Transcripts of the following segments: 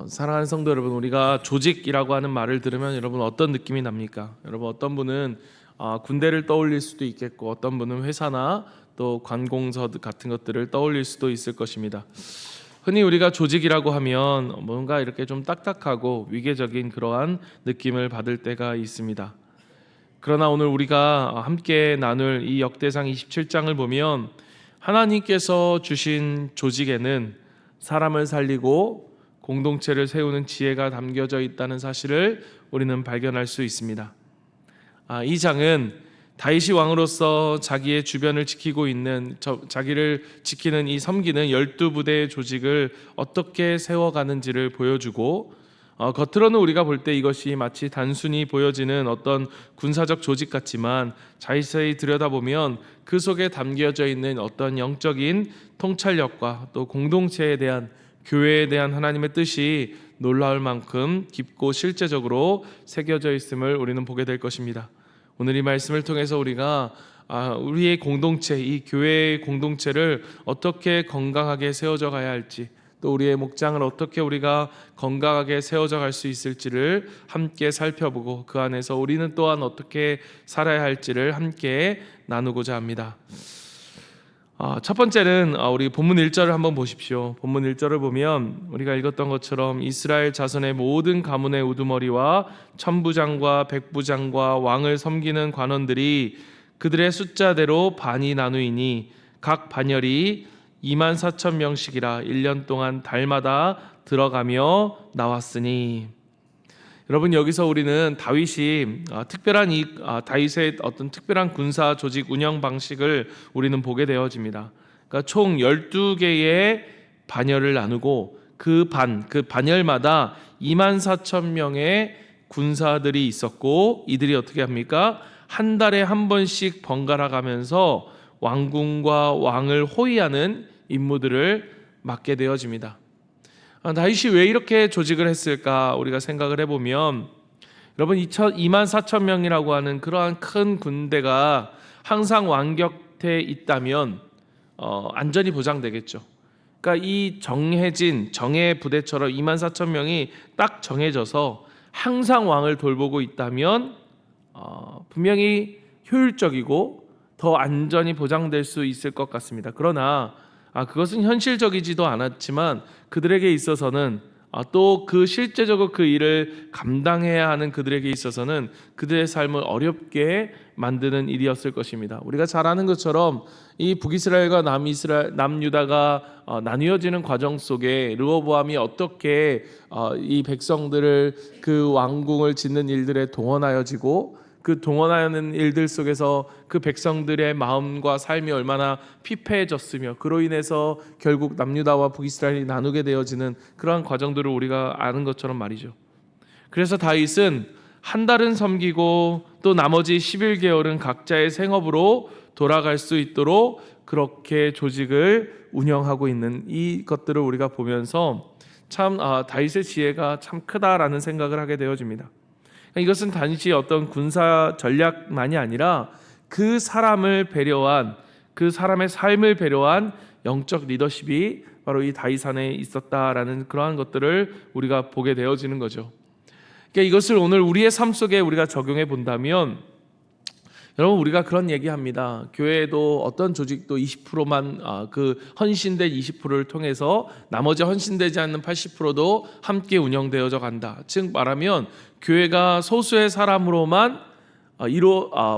사랑하는 성도 여러분, 우리가 조직이라고 하는 말을 들으면 여러분 어떤 느낌이 납니까? 여러분 어떤 분은 군대를 떠올릴 수도 있겠고, 어떤 분은 회사나 또 관공서 같은 것들을 떠올릴 수도 있을 것입니다. 흔히 우리가 조직이라고 하면 뭔가 이렇게 좀 딱딱하고 위계적인 그러한 느낌을 받을 때가 있습니다. 그러나 오늘 우리가 함께 나눌 이 역대상 27장을 보면 하나님께서 주신 조직에는 사람을 살리고 공동체를 세우는 지혜가 담겨져 있다는 사실을 우리는 발견할 수 있습니다. 이 장은 다윗이 왕으로서 자기의 주변을 지키고 있는 자기를 지키는 이 섬기는 12부대의 조직을 어떻게 세워가는지를 보여주고, 겉으로는 우리가 볼 때 이것이 마치 단순히 보여지는 어떤 군사적 조직 같지만 자세히 들여다보면 그 속에 담겨져 있는 어떤 영적인 통찰력과 또 공동체에 대한, 교회에 대한 하나님의 뜻이 놀라울 만큼 깊고 실제적으로 새겨져 있음을 우리는 보게 될 것입니다. 오늘 이 말씀을 통해서 우리가 우리의 공동체, 이 교회의 공동체를 어떻게 건강하게 세워져 가야 할지, 또 우리의 목장을 어떻게 우리가 건강하게 세워져 갈 수 있을지를 함께 살펴보고, 그 안에서 우리는 또한 어떻게 살아야 할지를 함께 나누고자 합니다. 첫 번째는 우리 본문 1절을 한번 보십시오. 본문 1절을 보면 우리가 읽었던 것처럼 이스라엘 자손의 모든 가문의 우두머리와 천부장과 백부장과 왕을 섬기는 관원들이 그들의 숫자대로 반이 나누이니 각 반열이 24,000명씩이라 1년 동안 달마다 들어가며 나왔으니. 여러분, 여기서 우리는 다윗이 특별한 다윗의 어떤 특별한 군사 조직 운영 방식을 우리는 보게 되어집니다. 그러니까 총 12개의 반열을 나누고 그 반열마다 24,000명의 군사들이 있었고, 이들이 어떻게 합니까? 한 달에 한 번씩 번갈아 가면서 왕궁과 왕을 호위하는 임무들을 맡게 되어집니다. 다윗이 왜 이렇게 조직을 했을까 우리가 생각을 해보면, 여러분 24,000명이라고 하는 그러한 큰 군대가 항상 왕 곁에 있다면 안전이 보장되겠죠. 그러니까 이 정해진 정예 부대처럼 24,000명이 딱 정해져서 항상 왕을 돌보고 있다면 분명히 효율적이고 더 안전이 보장될 수 있을 것 같습니다. 그러나 그것은 현실적이지도 않았지만 그들에게 있어서는 또 그 실제적으로 그 일을 감당해야 하는 그들에게 있어서는 그들의 삶을 어렵게 만드는 일이었을 것입니다. 우리가 잘 아는 것처럼 이 북이스라엘과 남유다가 나뉘어지는 과정 속에 르호보암이 어떻게 이 백성들을 그 왕궁을 짓는 일들에 동원하여지고, 그 동원하는 일들 속에서 그 백성들의 마음과 삶이 얼마나 피폐해졌으며 그로 인해서 결국 남유다와 북이스라엘이 나누게 되어지는 그러한 과정들을 우리가 아는 것처럼 말이죠. 그래서 다윗은 한 달은 섬기고 또 나머지 11개월은 각자의 생업으로 돌아갈 수 있도록 그렇게 조직을 운영하고 있는 이 것들을 우리가 보면서 참 다윗의 지혜가 참 크다라는 생각을 하게 되어집니다. 이것은 단지 어떤 군사 전략만이 아니라 그 사람을 배려한, 그 사람의 삶을 배려한 영적 리더십이 바로 이 다윗 안에 있었다라는 그러한 것들을 우리가 보게 되어지는 거죠. 그러니까 이것을 오늘 우리의 삶 속에 우리가 적용해 본다면, 여러분 우리가 그런 얘기합니다. 교회에도 어떤 조직도 20%만 그 헌신된 20%를 통해서 나머지 헌신되지 않는 80%도 함께 운영되어져 간다. 즉 말하면 교회가 소수의 사람으로만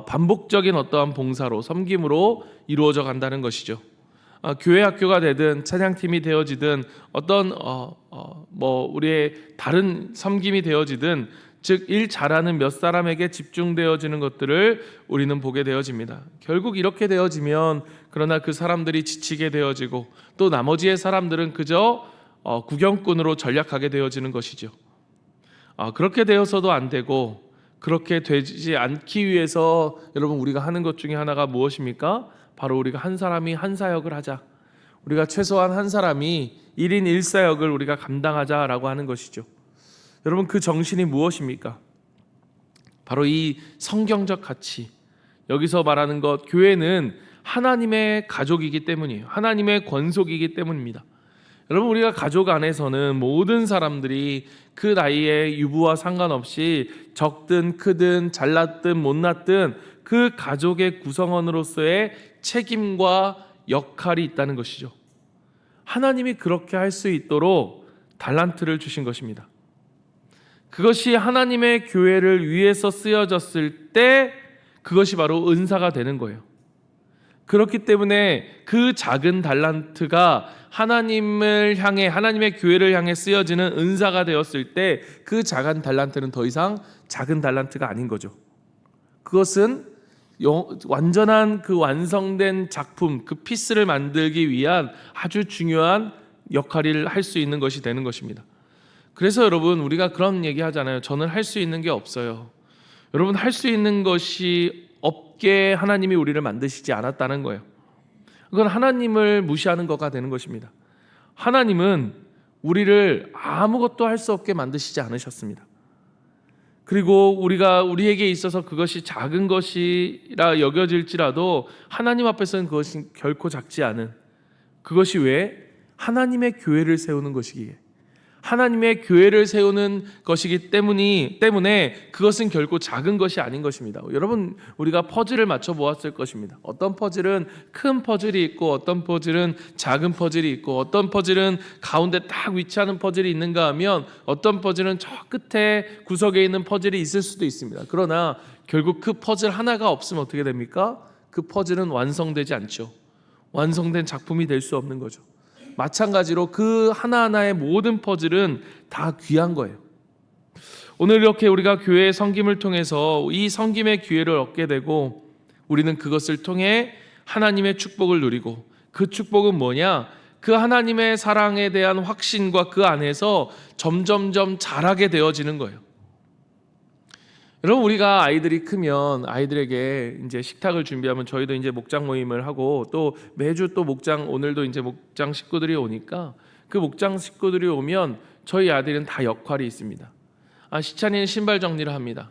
반복적인 어떠한 봉사로, 섬김으로 이루어져 간다는 것이죠. 교회 학교가 되든 찬양팀이 되어지든 어떤 우리의 다른 섬김이 되어지든, 즉 일 잘하는 몇 사람에게 집중되어지는 것들을 우리는 보게 되어집니다. 결국 이렇게 되어지면 그러나 그 사람들이 지치게 되어지고 또 나머지의 사람들은 그저 구경꾼으로 전락하게 되어지는 것이죠. 그렇게 되어서도 안 되고, 그렇게 되지 않기 위해서 여러분 우리가 하는 것 중에 하나가 무엇입니까? 바로 우리가 한 사람이 한 사역을 하자. 우리가 최소한 한 사람이 1인 1사역을 우리가 감당하자라고 하는 것이죠. 여러분 그 정신이 무엇입니까? 바로 이 성경적 가치, 여기서 말하는 것, 교회는 하나님의 가족이기 때문이에요. 하나님의 권속이기 때문입니다. 여러분, 우리가 가족 안에서는 모든 사람들이 그 나이에 유부와 상관없이 적든 크든 잘났든 못났든 그 가족의 구성원으로서의 책임과 역할이 있다는 것이죠. 하나님이 그렇게 할 수 있도록 달란트를 주신 것입니다. 그것이 하나님의 교회를 위해서 쓰여졌을 때 그것이 바로 은사가 되는 거예요. 그렇기 때문에 그 작은 달란트가 하나님을 향해, 하나님의 교회를 향해 쓰여지는 은사가 되었을 때 그 작은 달란트는 더 이상 작은 달란트가 아닌 거죠. 그것은 완전한 그 완성된 작품, 그 피스를 만들기 위한 아주 중요한 역할을 할 수 있는 것이 되는 것입니다. 그래서 여러분, 우리가 그런 얘기 하잖아요. 저는 할 수 있는 게 없어요. 여러분, 할 수 있는 것이 없게 하나님이 우리를 만드시지 않았다는 거예요. 그건 하나님을 무시하는 것가 되는 것입니다. 하나님은 우리를 아무것도 할 수 없게 만드시지 않으셨습니다. 그리고 우리에게 있어서 그것이 작은 것이라 여겨질지라도 하나님 앞에서는 그것이 결코 작지 않은, 그것이 왜? 하나님의 교회를 세우는 것이기에, 하나님의 교회를 세우는 것이기 때문에 그것은 결코 작은 것이 아닌 것입니다. 여러분, 우리가 퍼즐을 맞춰 보았을 것입니다. 어떤 퍼즐은 큰 퍼즐이 있고, 어떤 퍼즐은 작은 퍼즐이 있고, 어떤 퍼즐은 가운데 딱 위치하는 퍼즐이 있는가 하면 어떤 퍼즐은 저 끝에 구석에 있는 퍼즐이 있을 수도 있습니다. 그러나 결국 그 퍼즐 하나가 없으면 어떻게 됩니까? 그 퍼즐은 완성되지 않죠. 완성된 작품이 될 수 없는 거죠. 마찬가지로 그 하나하나의 모든 퍼즐은 다 귀한 거예요. 오늘 이렇게 우리가 교회의 섬김을 통해서 이 섬김의 기회를 얻게 되고, 우리는 그것을 통해 하나님의 축복을 누리고, 그 축복은 뭐냐? 그 하나님의 사랑에 대한 확신과 그 안에서 점점점 자라게 되어지는 거예요. 여러분, 우리가 아이들이 크면 아이들에게 이제 식탁을 준비하면, 저희도 이제 목장 모임을 하고 또 매주 또 목장, 오늘도 이제 목장 식구들이 오니까 그 목장 식구들이 오면 저희 아들은 다 역할이 있습니다. 시찬이는 신발 정리를 합니다.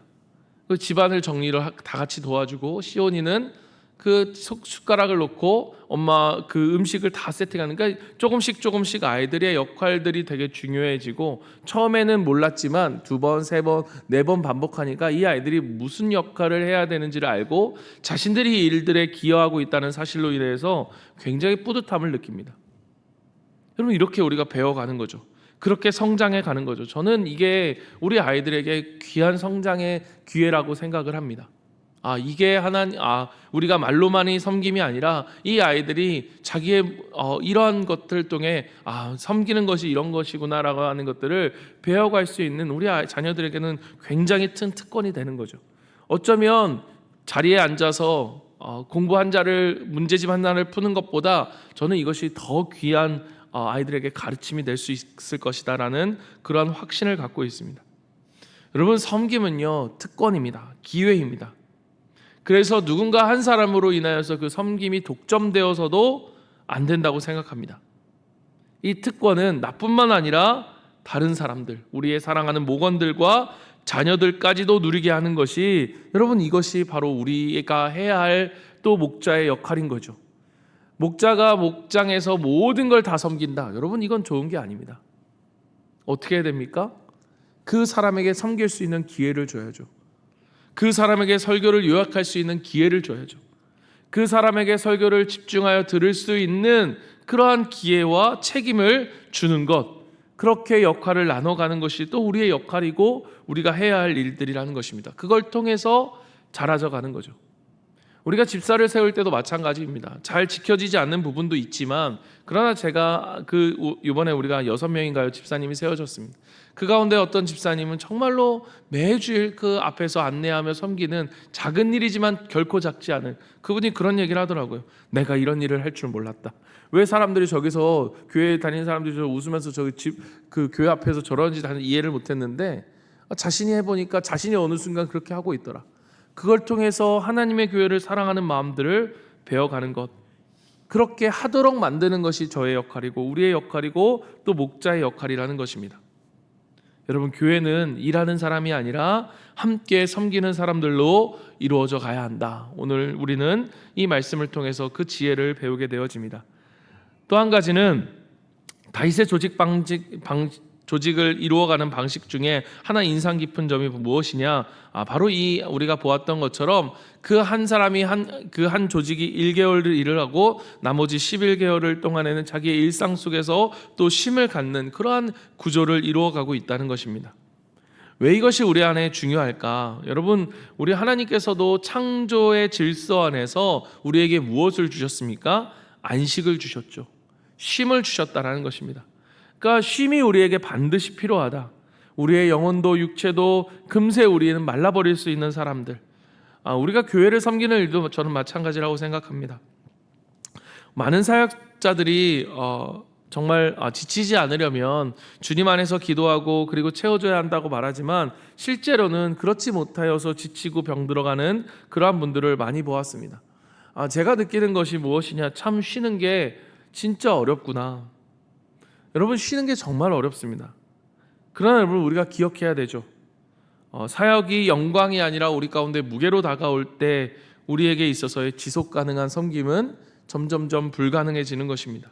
그 집안을 정리를 다 같이 도와주고, 시온이는 그 숟가락을 놓고 엄마 그 음식을 다 세팅하는, 그러니까 조금씩 아이들의 역할들이 되게 중요해지고, 처음에는 몰랐지만 2번, 3번, 4번 반복하니까 이 아이들이 무슨 역할을 해야 되는지를 알고 자신들이 이 일들에 기여하고 있다는 사실로 인해서 굉장히 뿌듯함을 느낍니다. 여러분, 이렇게 우리가 배워가는 거죠. 그렇게 성장해 가는 거죠. 저는 이게 우리 아이들에게 귀한 성장의 기회라고 생각을 합니다. 이게 우리가 말로만이 섬김이 아니라 이 아이들이 자기의 이러한 것들 통해 섬기는 것이 이런 것이구나라고 하는 것들을 배워갈 수 있는 우리 자녀들에게는 굉장히 큰 특권이 되는 거죠. 어쩌면 자리에 앉아서 공부 문제집 하나를 푸는 것보다 저는 이것이 더 귀한 아이들에게 가르침이 될 수 있을 것이다라는 그런 확신을 갖고 있습니다. 여러분, 섬김은요, 특권입니다. 기회입니다. 그래서 누군가 한 사람으로 인하여서 그 섬김이 독점되어서도 안 된다고 생각합니다. 이 특권은 나뿐만 아니라 다른 사람들, 우리의 사랑하는 목원들과 자녀들까지도 누리게 하는 것이, 여러분, 이것이 바로 우리가 해야 할 또 목자의 역할인 거죠. 목자가 목장에서 모든 걸 다 섬긴다. 여러분, 이건 좋은 게 아닙니다. 어떻게 해야 됩니까? 그 사람에게 섬길 수 있는 기회를 줘야죠. 그 사람에게 설교를 요약할 수 있는 기회를 줘야죠. 그 사람에게 설교를 집중하여 들을 수 있는 그러한 기회와 책임을 주는 것, 그렇게 역할을 나눠가는 것이 또 우리의 역할이고 우리가 해야 할 일들이라는 것입니다. 그걸 통해서 자라져 가는 거죠. 우리가 집사를 세울 때도 마찬가지입니다. 잘 지켜지지 않는 부분도 있지만, 그러나 제가 이번에 우리가 6명인가요? 집사님이 세워졌습니다. 그 가운데 어떤 집사님은 정말로 매주일 그 앞에서 안내하며 섬기는 작은 일이지만 결코 작지 않은, 그분이 그런 얘기를 하더라고요. 내가 이런 일을 할 줄 몰랐다. 왜 사람들이 저기서 교회 다니는 사람들이 웃으면서 그 교회 앞에서 저런지 이해를 못했는데, 자신이 해보니까 자신이 어느 순간 그렇게 하고 있더라. 그걸 통해서 하나님의 교회를 사랑하는 마음들을 배워가는 것, 그렇게 하도록 만드는 것이 저의 역할이고 우리의 역할이고 또 목자의 역할이라는 것입니다. 여러분, 교회는 일하는 사람이 아니라 함께 섬기는 사람들로 이루어져 가야 한다. 오늘 우리는 이 말씀을 통해서 그 지혜를 배우게 되어집니다. 또 한 가지는 다윗의 조직을 이루어가는 방식 중에 하나 인상 깊은 점이 무엇이냐? 바로 이 우리가 보았던 것처럼 그 한 사람이 그 한 조직이 1개월을 일을 하고 나머지 11개월을 동안에는 자기의 일상 속에서 또 쉼을 갖는 그러한 구조를 이루어가고 있다는 것입니다. 왜 이것이 우리 안에 중요할까? 여러분, 우리 하나님께서도 창조의 질서 안에서 우리에게 무엇을 주셨습니까? 안식을 주셨죠. 쉼을 주셨다라는 것입니다. 그러니까 쉼이 우리에게 반드시 필요하다. 우리의 영혼도 육체도 금세 우리는 말라버릴 수 있는 사람들, 우리가 교회를 섬기는 일도 저는 마찬가지라고 생각합니다. 많은 사역자들이 정말 지치지 않으려면 주님 안에서 기도하고 그리고 채워줘야 한다고 말하지만 실제로는 그렇지 못하여서 지치고 병들어가는 그러한 분들을 많이 보았습니다. 제가 느끼는 것이 무엇이냐, 참 쉬는 게 진짜 어렵구나. 여러분, 쉬는 게 정말 어렵습니다. 그러나 여러분, 우리가 기억해야 되죠. 사역이 영광이 아니라 우리 가운데 무게로 다가올 때 우리에게 있어서의 지속 가능한 섬김은 점점점 불가능해지는 것입니다.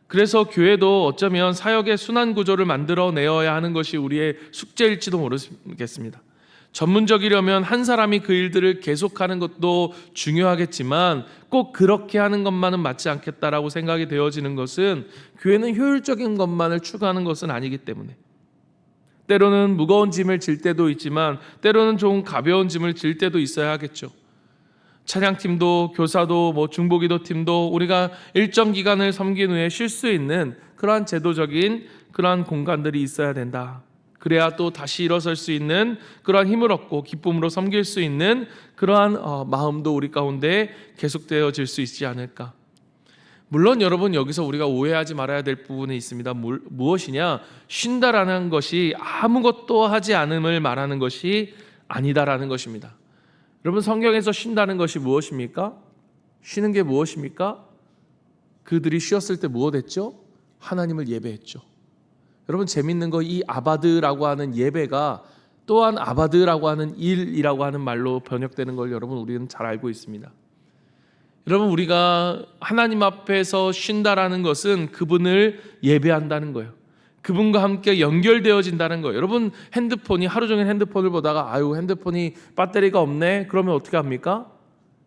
그래서 교회도 어쩌면 사역의 순환 구조를 만들어내어야 하는 것이 우리의 숙제일지도 모르겠습니다. 전문적이려면 한 사람이 그 일들을 계속하는 것도 중요하겠지만 꼭 그렇게 하는 것만은 맞지 않겠다라고 생각이 되어지는 것은 교회는 효율적인 것만을 추구하는 것은 아니기 때문에, 때로는 무거운 짐을 질 때도 있지만 때로는 좀 가벼운 짐을 질 때도 있어야 하겠죠. 찬양팀도 교사도 중보기도 팀도 우리가 일정 기간을 섬긴 후에 쉴 수 있는 그러한 제도적인 그러한 공간들이 있어야 된다. 그래야 또 다시 일어설 수 있는 그러한 힘을 얻고 기쁨으로 섬길 수 있는 그러한 마음도 우리 가운데 계속되어질 수 있지 않을까. 물론 여러분, 여기서 우리가 오해하지 말아야 될 부분이 있습니다. 무엇이냐? 쉰다라는 것이 아무것도 하지 않음을 말하는 것이 아니다라는 것입니다. 여러분, 성경에서 쉰다는 것이 무엇입니까? 쉬는 게 무엇입니까? 그들이 쉬었을 때 무엇 했죠? 하나님을 예배했죠. 여러분, 재밌는 거, 이 아바드라고 하는 예배가 또한 아바드라고 하는 일이라고 하는 말로 번역되는 걸 여러분, 우리는 잘 알고 있습니다. 여러분, 우리가 하나님 앞에서 쉰다라는 것은 그분을 예배한다는 거예요. 그분과 함께 연결되어진다는 거예요. 여러분, 핸드폰이 하루 종일 핸드폰을 보다가 핸드폰이 배터리가 없네? 그러면 어떻게 합니까?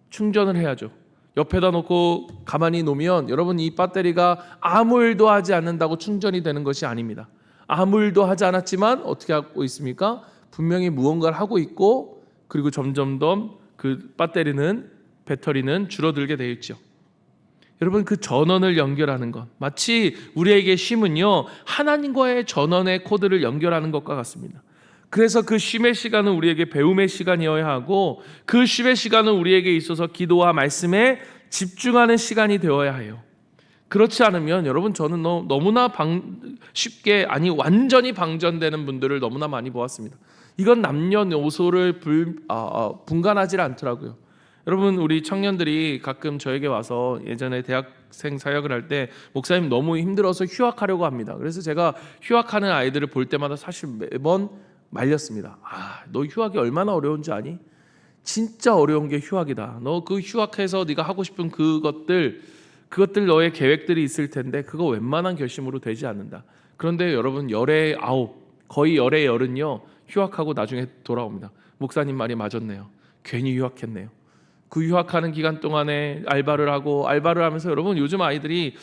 충전을 해야죠. 옆에다 놓고 가만히 놓으면 여러분, 이 배터리가 아무 일도 하지 않는다고 충전이 되는 것이 아닙니다. 아무 일도 하지 않았지만 어떻게 하고 있습니까? 분명히 무언가를 하고 있고, 그리고 점점 더 그 배터리는 줄어들게 되어 있죠. 여러분, 그 전원을 연결하는 것, 마치 우리에게 쉼은요, 하나님과의 전원의 코드를 연결하는 것과 같습니다. 그래서 그 쉼의 시간은 우리에게 배움의 시간이어야 하고, 그 쉼의 시간은 우리에게 있어서 기도와 말씀에 집중하는 시간이 되어야 해요. 그렇지 않으면 여러분, 저는 너무나 쉽게, 완전히 방전되는 분들을 너무나 많이 보았습니다. 이건 남녀노소를 분간하지 않더라고요. 여러분, 우리 청년들이 가끔 저에게 와서 예전에 대학생 사역을 할 때 목사님 너무 힘들어서 휴학하려고 합니다. 그래서 제가 휴학하는 아이들을 볼 때마다 사실 매번 말렸습니다. 너 휴학이 얼마나 어려운지 아니? 진짜 어려운 게 휴학이다. 너 그 휴학해서 네가 하고 싶은 그것들 너의 계획들이 있을 텐데 그거 웬만한 결심으로 되지 않는다. 그런데 여러분, 열의 9, 거의 열의 열은요, 휴학하고 나중에 돌아옵니다. 목사님 말이 맞았네요. 괜히 휴학했네요. 그 유학하는 기간 동안에 알바를 하면서 여러분, 요즘 아이들이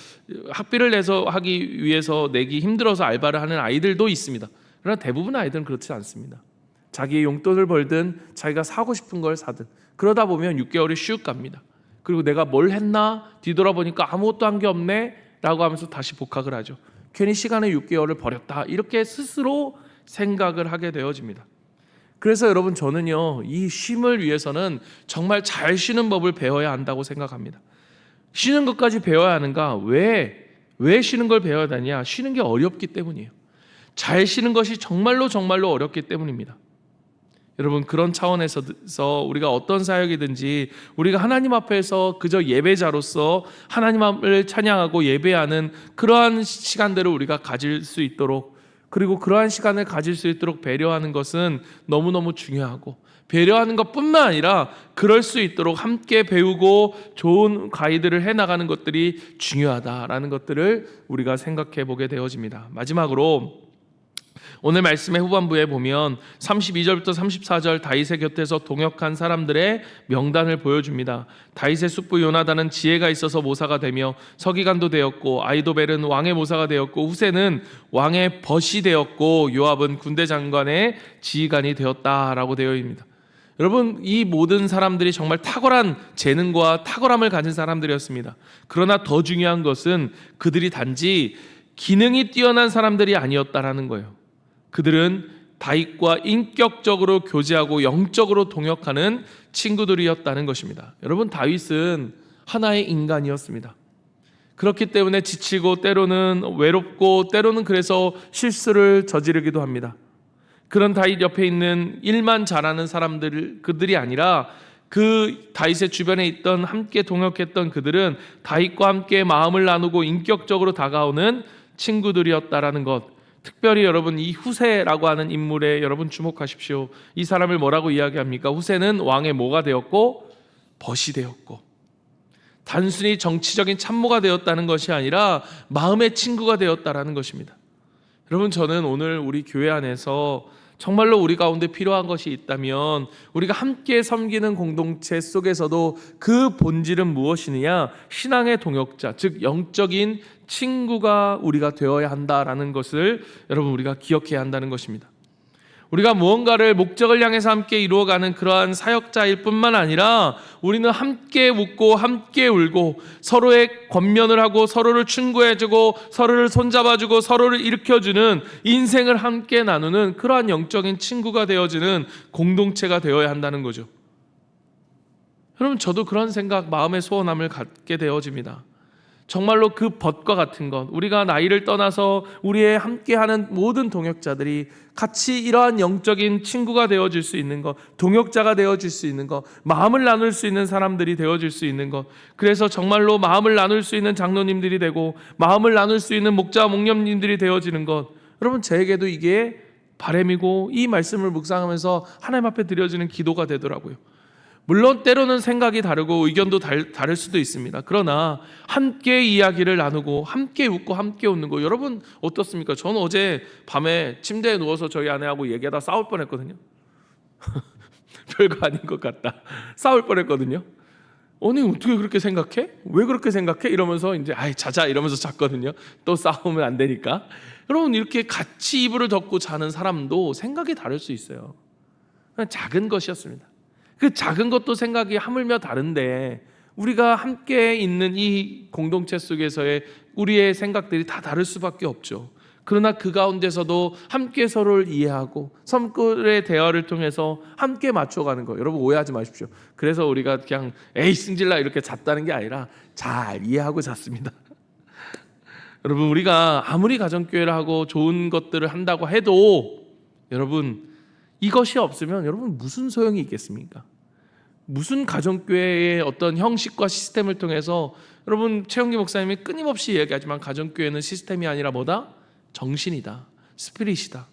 학비를 내서 하기 위해서 내기 힘들어서 알바를 하는 아이들도 있습니다. 그러나 대부분 아이들은 그렇지 않습니다. 자기의 용돈을 벌든 자기가 사고 싶은 걸 사든 그러다 보면 6개월이 슉 갑니다. 그리고 내가 뭘 했나 뒤돌아보니까 아무것도 한 게 없네 라고 하면서 다시 복학을 하죠. 괜히 시간의 6개월을 버렸다, 이렇게 스스로 생각을 하게 되어집니다. 그래서 여러분, 저는요, 이 쉼을 위해서는 정말 잘 쉬는 법을 배워야 한다고 생각합니다. 쉬는 것까지 배워야 하는가? 왜 쉬는 걸 배워야 하냐? 쉬는 게 어렵기 때문이에요. 잘 쉬는 것이 정말로 어렵기 때문입니다. 여러분, 그런 차원에서 우리가 어떤 사역이든지 우리가 하나님 앞에서 그저 예배자로서 하나님을 찬양하고 예배하는 그러한 시간들을 우리가 가질 수 있도록, 그리고 그러한 시간을 가질 수 있도록 배려하는 것은 너무너무 중요하고, 배려하는 것뿐만 아니라 그럴 수 있도록 함께 배우고 좋은 가이드를 해나가는 것들이 중요하다라는 것들을 우리가 생각해 보게 되어집니다. 마지막으로 오늘 말씀의 후반부에 보면 32절부터 34절 다윗의 곁에서 동역한 사람들의 명단을 보여줍니다. 다윗의 숙부 요나단은 지혜가 있어서 모사가 되며 서기관도 되었고, 아이도벨은 왕의 모사가 되었고, 후세는 왕의 벗이 되었고, 요압은 군대 장관의 지휘관이 되었다라고 되어 있습니다. 여러분, 이 모든 사람들이 정말 탁월한 재능과 탁월함을 가진 사람들이었습니다. 그러나 더 중요한 것은 그들이 단지 기능이 뛰어난 사람들이 아니었다라는 거예요. 그들은 다윗과 인격적으로 교제하고 영적으로 동역하는 친구들이었다는 것입니다. 여러분, 다윗은 하나의 인간이었습니다. 그렇기 때문에 지치고 때로는 외롭고 때로는 그래서 실수를 저지르기도 합니다. 그런 다윗 옆에 있는 일만 잘하는 사람들, 그들이 아니라 그 다윗의 주변에 있던 함께 동역했던 그들은 다윗과 함께 마음을 나누고 인격적으로 다가오는 친구들이었다라는 것, 특별히 여러분 이 후세라고 하는 인물에 여러분 주목하십시오. 이 사람을 뭐라고 이야기합니까? 후세는 왕의 뭐가 되었고 벗이 되었고, 단순히 정치적인 참모가 되었다는 것이 아니라 마음의 친구가 되었다라는 것입니다. 여러분, 저는 오늘 우리 교회 안에서 정말로 우리 가운데 필요한 것이 있다면 우리가 함께 섬기는 공동체 속에서도 그 본질은 무엇이느냐? 신앙의 동역자, 즉 영적인 친구가 우리가 되어야 한다라는 것을 여러분 우리가 기억해야 한다는 것입니다. 우리가 무언가를 목적을 향해서 함께 이루어가는 그러한 사역자일 뿐만 아니라 우리는 함께 웃고 함께 울고 서로의 권면을 하고 서로를 충고해주고 서로를 손잡아주고 서로를 일으켜주는, 인생을 함께 나누는 그러한 영적인 친구가 되어지는 공동체가 되어야 한다는 거죠. 여러분, 저도 그런 생각, 마음의 소원함을 갖게 되어집니다. 정말로 그 벗과 같은 것, 우리가 나이를 떠나서 우리의 함께하는 모든 동역자들이 같이 이러한 영적인 친구가 되어질 수 있는 것, 동역자가 되어질 수 있는 것, 마음을 나눌 수 있는 사람들이 되어질 수 있는 것, 그래서 정말로 마음을 나눌 수 있는 장로님들이 되고 마음을 나눌 수 있는 목자 목념님들이 되어지는 것, 여러분 저에게도 이게 바람이고 이 말씀을 묵상하면서 하나님 앞에 드려지는 기도가 되더라고요. 물론 때로는 생각이 다르고 의견도 다를 수도 있습니다. 그러나 함께 이야기를 나누고 함께 웃고 함께 웃는 거, 여러분 어떻습니까? 저는 어제 밤에 침대에 누워서 저희 아내하고 얘기하다 싸울 뻔했거든요. 별거 아닌 것 같다. 싸울 뻔했거든요. 아니 어떻게 그렇게 생각해? 왜 그렇게 생각해? 이러면서 이제 아이 자자 이러면서 잤거든요. 또 싸우면 안 되니까. 여러분, 이렇게 같이 이불을 덮고 자는 사람도 생각이 다를 수 있어요. 그냥 작은 것이었습니다. 그 작은 것도 생각이 하물며 다른데 우리가 함께 있는 이 공동체 속에서의 우리의 생각들이 다 다를 수밖에 없죠. 그러나 그 가운데서도 함께 서로를 이해하고 섬끌의 대화를 통해서 함께 맞춰가는 거, 여러분 오해하지 마십시오. 그래서 우리가 그냥 에이 승질나 이렇게 잤다는 게 아니라 잘 이해하고 잤습니다. 여러분, 우리가 아무리 가정교회를 하고 좋은 것들을 한다고 해도 여러분 이것이 없으면 여러분 무슨 소용이 있겠습니까? 무슨 가정교회의 어떤 형식과 시스템을 통해서, 여러분 최영기 목사님이 끊임없이 얘기하지만 가정교회는 시스템이 아니라 뭐다? 정신이다, 스피릿이다.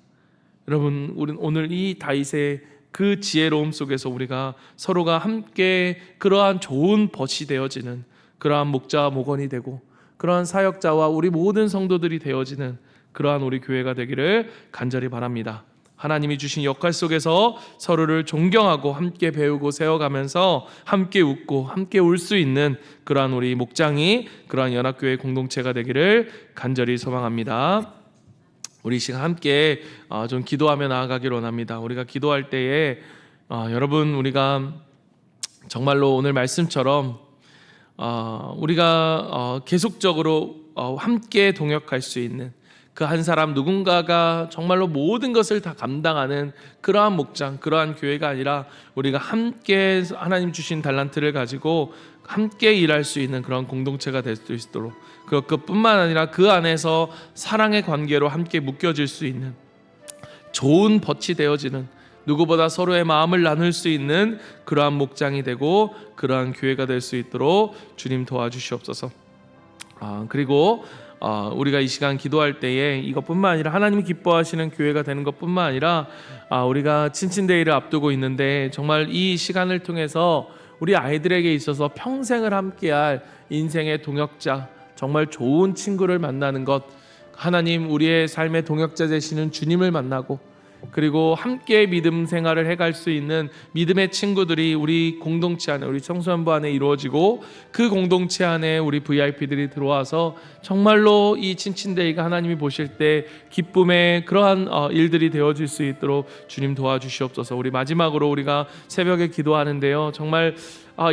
여러분, 우리는 오늘 이 다윗의 그 지혜로움 속에서 우리가 서로가 함께 그러한 좋은 벗이 되어지는 그러한 목자와 목원이 되고 그러한 사역자와 우리 모든 성도들이 되어지는 그러한 우리 교회가 되기를 간절히 바랍니다. 하나님이 주신 역할 속에서 서로를 존경하고 함께 배우고 세워가면서 함께 웃고 함께 울 수 있는 그러한 우리 목장이, 그러한 연합교회 공동체가 되기를 간절히 소망합니다. 우리 시간 함께 좀 기도하며 나아가기를 원합니다. 우리가 기도할 때에 여러분, 우리가 정말로 오늘 말씀처럼 우리가 계속적으로 함께 동역할 수 있는 그 한 사람 누군가가 정말로 모든 것을 다 감당하는 그러한 목장, 그러한 교회가 아니라 우리가 함께 하나님 주신 달란트를 가지고 함께 일할 수 있는 그런 공동체가 될 수 있도록, 그것뿐만 아니라 그 안에서 사랑의 관계로 함께 묶여질 수 있는 좋은 벗이 되어지는, 누구보다 서로의 마음을 나눌 수 있는 그러한 목장이 되고 그러한 교회가 될 수 있도록 주님 도와주시옵소서. 그리고 우리가 이 시간 기도할 때에 이것뿐만 아니라 하나님이 기뻐하시는 교회가 되는 것뿐만 아니라 우리가 친친데이를 앞두고 있는데 정말 이 시간을 통해서 우리 아이들에게 있어서 평생을 함께할 인생의 동역자, 정말 좋은 친구를 만나는 것, 하나님 우리의 삶의 동역자 되시는 주님을 만나고 그리고 함께 믿음 생활을 해갈 수 있는 믿음의 친구들이 우리 공동체 안에, 우리 청소년부 안에 이루어지고 그 공동체 안에 우리 VIP들이 들어와서 정말로 이 친친데이가 하나님이 보실 때 기쁨의 그러한 일들이 되어질 수 있도록 주님 도와주시옵소서. 우리 마지막으로 우리가 새벽에 기도하는데요, 정말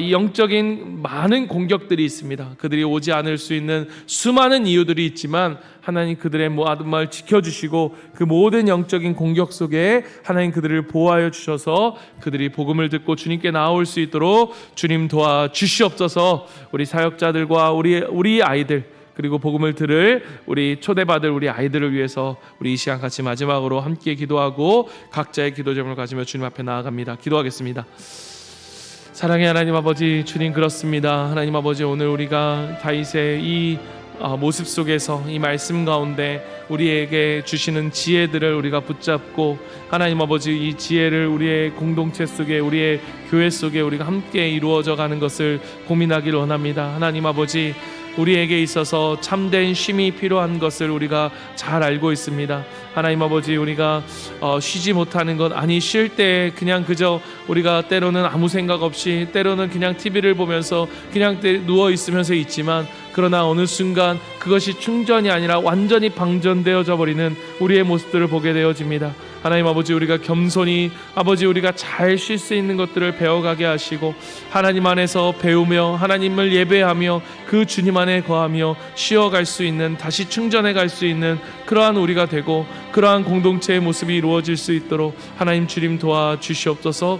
이 영적인 많은 공격들이 있습니다. 그들이 오지 않을 수 있는 수많은 이유들이 있지만 하나님 그들의 모든 말 지켜주시고 그 모든 영적인 공격 속에 하나님 그들을 보호하여 주셔서 그들이 복음을 듣고 주님께 나올 수 있도록 주님 도와주시옵소서. 우리 사역자들과 우리 아이들 그리고 복음을 들을 우리 초대받을 우리 아이들을 위해서 우리 이 시간 같이 마지막으로 함께 기도하고 각자의 기도 제목을 가지며 주님 앞에 나아갑니다. 기도하겠습니다. 사랑의 하나님 아버지, 주님 그렇습니다. 하나님 아버지, 오늘 우리가 다윗의 이 모습 속에서 이 말씀 가운데 우리에게 주시는 지혜들을 우리가 붙잡고 하나님 아버지 이 지혜를 우리의 공동체 속에 우리의 교회 속에 우리가 함께 이루어져 가는 것을 고민하기를 원합니다. 하나님 아버지, 우리에게 있어서 참된 쉼이 필요한 것을 우리가 잘 알고 있습니다. 하나님 아버지, 우리가 쉬지 못하는 것, 아니 쉴 때 그냥 그저 우리가 때로는 아무 생각 없이 때로는 그냥 TV를 보면서 그냥 누워 있으면서 있지만 그러나 어느 순간 그것이 충전이 아니라 완전히 방전되어져 버리는 우리의 모습들을 보게 되어집니다. 하나님 아버지, 우리가 겸손히 아버지 우리가 잘 쉴 수 있는 것들을 배워가게 하시고 하나님 안에서 배우며 하나님을 예배하며 그 주님 안에 거하며 쉬어갈 수 있는, 다시 충전해 갈 수 있는 그러한 우리가 되고 그러한 공동체의 모습이 이루어질 수 있도록 하나님 주님 도와주시옵소서.